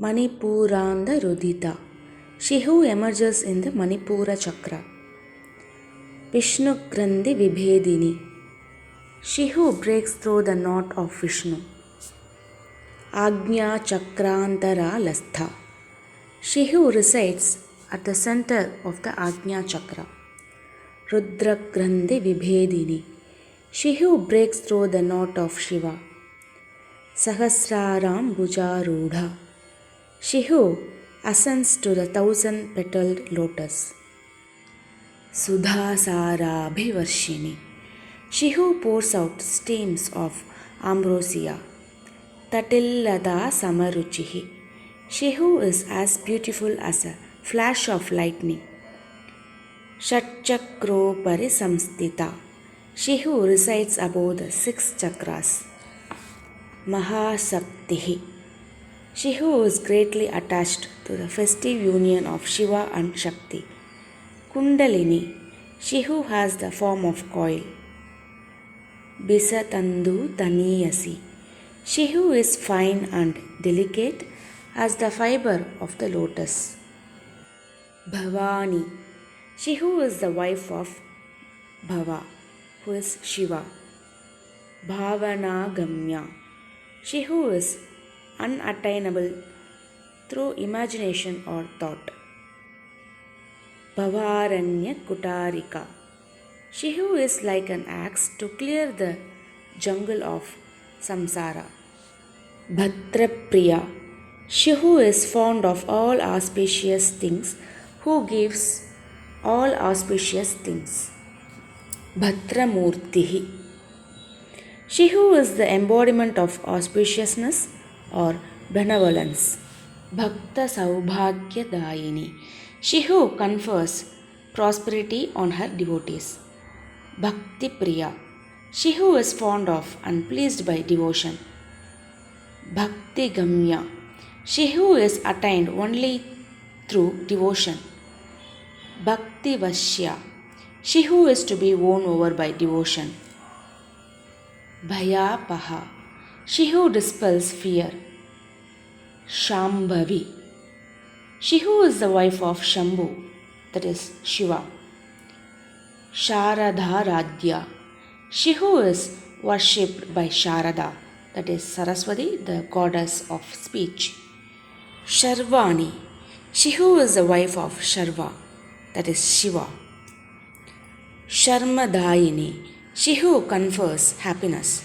Manipuranda Rudita. She who emerges in the Manipura Chakra. Vishnu Grandhi Vibhedini. She who breaks through the knot of Vishnu. Agnya Chakrantara Lastha. She who resides at the center of the Agnya Chakra. Rudra Grandhi Vibhedini. She who breaks through the knot of Shiva. Sahasraram Bhujarudha. She who ascends to the 1,000-petaled lotus. Sudhasarabhivarshini. She who pours out streams of ambrosia. Tatillada Samaruchihi. She who is as beautiful as a flash of lightning. Shatchakro Parisamstita. She who resides above the 6 chakras. Mahasaktihi. She who is greatly attached to the festive union of Shiva and Shakti. Kundalini. She who has the form of coil. Bisatandu Taniyasi. She who is fine and delicate as the fiber of the lotus. Bhavani. She who is the wife of Bhava, who is Shiva. Bhavanagamya. She who is unattainable through imagination or thought. Bhavaranya Kutarika. She who is like an axe to clear the jungle of samsara. Bhatrapriya. She who is fond of all auspicious things, who gives all auspicious things. Bhatramurtihi. She who is the embodiment of auspiciousness or benevolence. Bhakta Saubhagyadayini. She who confers prosperity on her devotees. Bhakti Priya. She who is fond of and pleased by devotion. Bhakti Gamya. She who is attained only through devotion. Bhakti Vashya. She who is to be won over by devotion. Bhayapaha. She who dispels fear. Shambhavi. She who is the wife of Shambhu, that is Shiva. Sharada Radhya. She who is worshipped by Sharada, that is Saraswati, the goddess of speech. Sharvani. She who is the wife of Sharva, that is Shiva. Sharmadayini. She who confers happiness.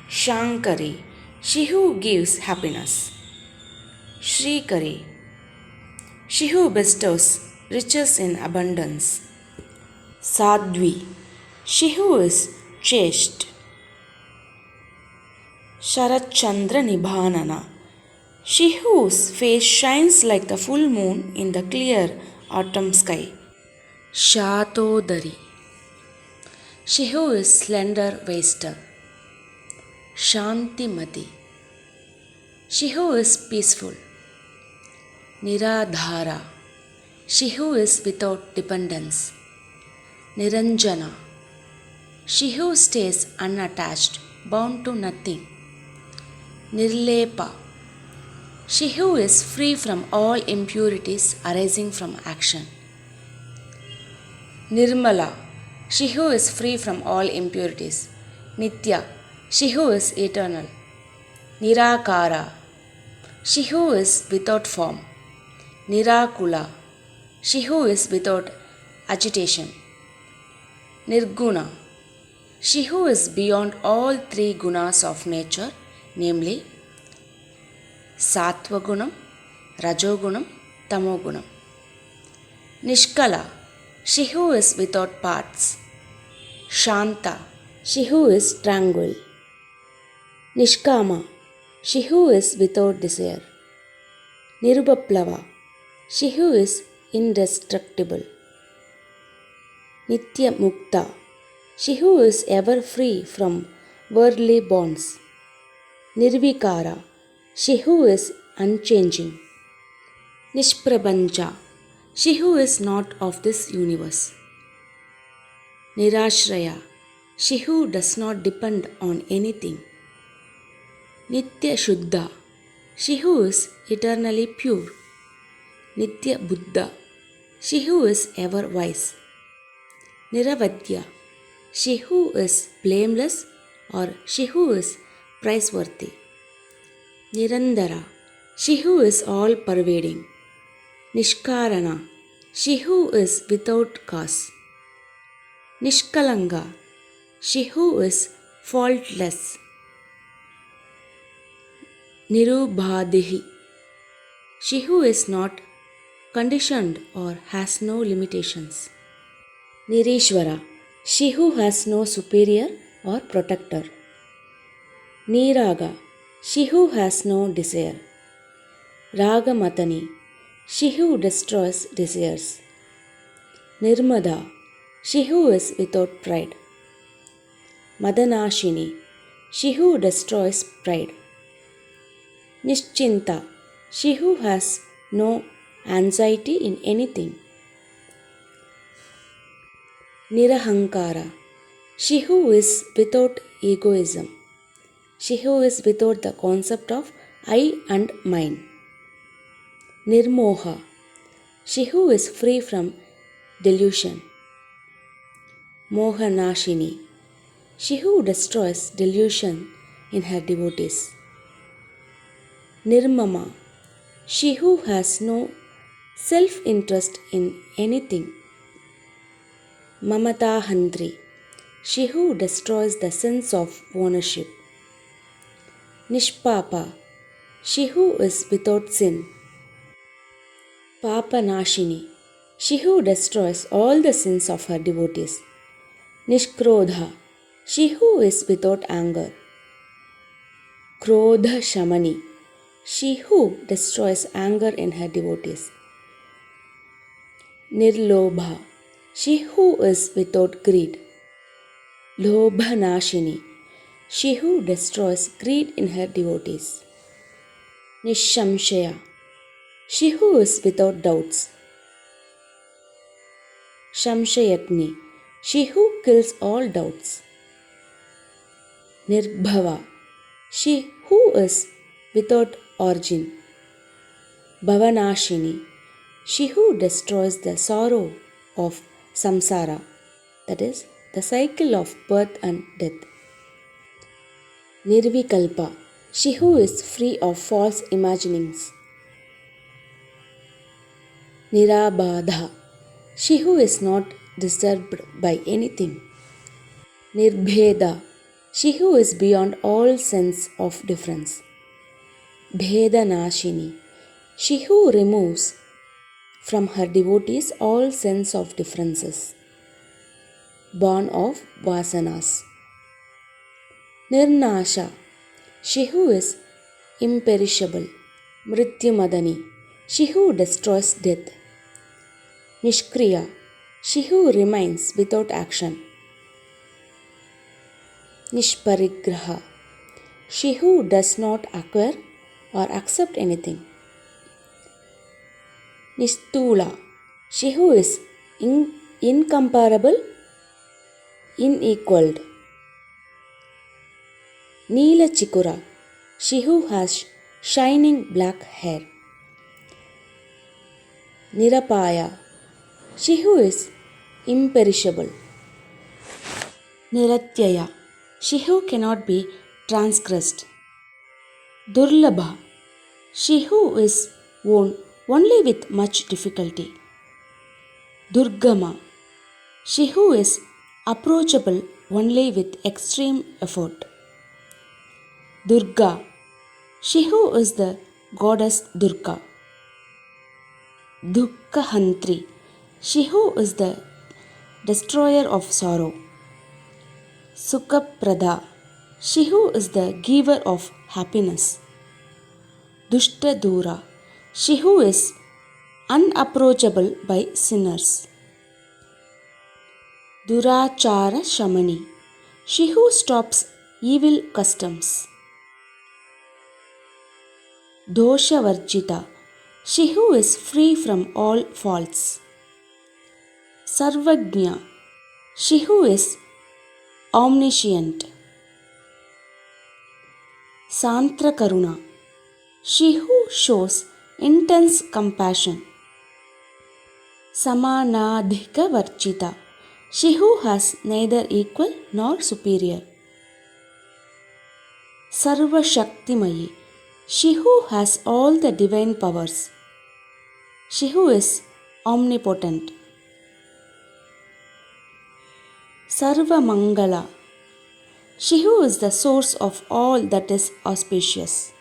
Shankari. She who gives happiness. Shrikari. She who bestows riches in abundance. Sadhvi. She who is chaste. Sharachandra Nibhanana. She whose face shines like the full moon in the clear autumn sky. Shatodari. She who is slender-waisted. Shantimati. She who is peaceful. Niradhara. She who is without dependence. Niranjana. She who stays unattached, bound to nothing. Nirlepa. She who is free from all impurities arising from action. Nirmala. She who is free from all impurities. Nitya. She who is eternal. Nirakara. She who is without form. Nirakula. She who is without agitation. Nirguna. She who is beyond all 3 gunas of nature, namely Sattvagunam, Rajogunam, Tamogunam. Nishkala. She who is without parts. Shanta. She who is tranquil. Nishkama. She who is without desire. Nirupaplava. She who is indestructible. Nitya Mukta. She who is ever free from worldly bonds. Nirvikara. She who is unchanging. Nishprabanja. She who is not of this universe. Nirashraya. She who does not depend on anything. Nitya Shuddha. she who is eternally pure. Nitya Buddha, she who is ever wise. Niravadya, she who is blameless or she who is praiseworthy. Nirandara, she who is all pervading. Nishkarana, she who is without cause. Nishkalanga, she who is faultless. Nirubhadihi, she who is not conditioned or has no limitations. Nirishwara, she who has no superior or protector. Niraga, she who has no desire. Ragamatani, she who destroys desires. Nirmada, she who is without pride. Madanashini, she who destroys pride. Nischinta, she who has no anxiety in anything. Nirahankara, she who is without egoism. She who is without the concept of I and mine. Nirmoha, she who is free from delusion. Mohanashini, she who destroys delusion in her devotees. Nirmama, she who has no self-interest in anything. Mamatahandri, she who destroys the sense of ownership. Nishpapa, she who is without sin. Papanashini, she who destroys all the sins of her devotees. Nishkrodha, she who is without anger. Krodha Shamani, she who destroys anger in her devotees. Nirlobha, she who is without greed. Lobhanashini, she who destroys greed in her devotees. Nishamshaya, she who is without doubts. Shamshayatni, she who kills all doubts. Nirbhava, she who is without origin. Bhavanashini, she who destroys the sorrow of samsara, that is, the cycle of birth and death. Nirvikalpa, she who is free of false imaginings. Nirabadha, she who is not disturbed by anything. Nirbheda, she who is beyond all sense of difference. Bhedanashini, she who removes from her devotees all sense of differences. Born of vasanas. Nirnasha, she who is imperishable. Mrityumadani, she who destroys death. Nishkriya, she who remains without action. Nishparigraha, she who does not acquire or accept anything. Nistula, she who is incomparable, unequaled. Neela Chikura, she who has shining black hair. Nirapaya, she who is imperishable. Niratyaya, she who cannot be transgressed. Durlabha, she who is won only with much difficulty. Durgama, she who is approachable only with extreme effort. Durga, she who is the goddess Durga. Dukkahantri, she who is the destroyer of sorrow. Sukhaprada, she who is the giver of happiness. Dushtadura, she who is unapproachable by sinners. Durachara Shamani, she who stops evil customs. Doshavarjita, she who is free from all faults. Sarvagnya, she who is omniscient. Santra Karuna, She who shows intense compassion. Samanadhika Varchita. She who has neither equal nor superior. Sarva Shaktimayi. She who has all the divine powers. She who is omnipotent. Sarva Mangala. She who is the source of all that is auspicious.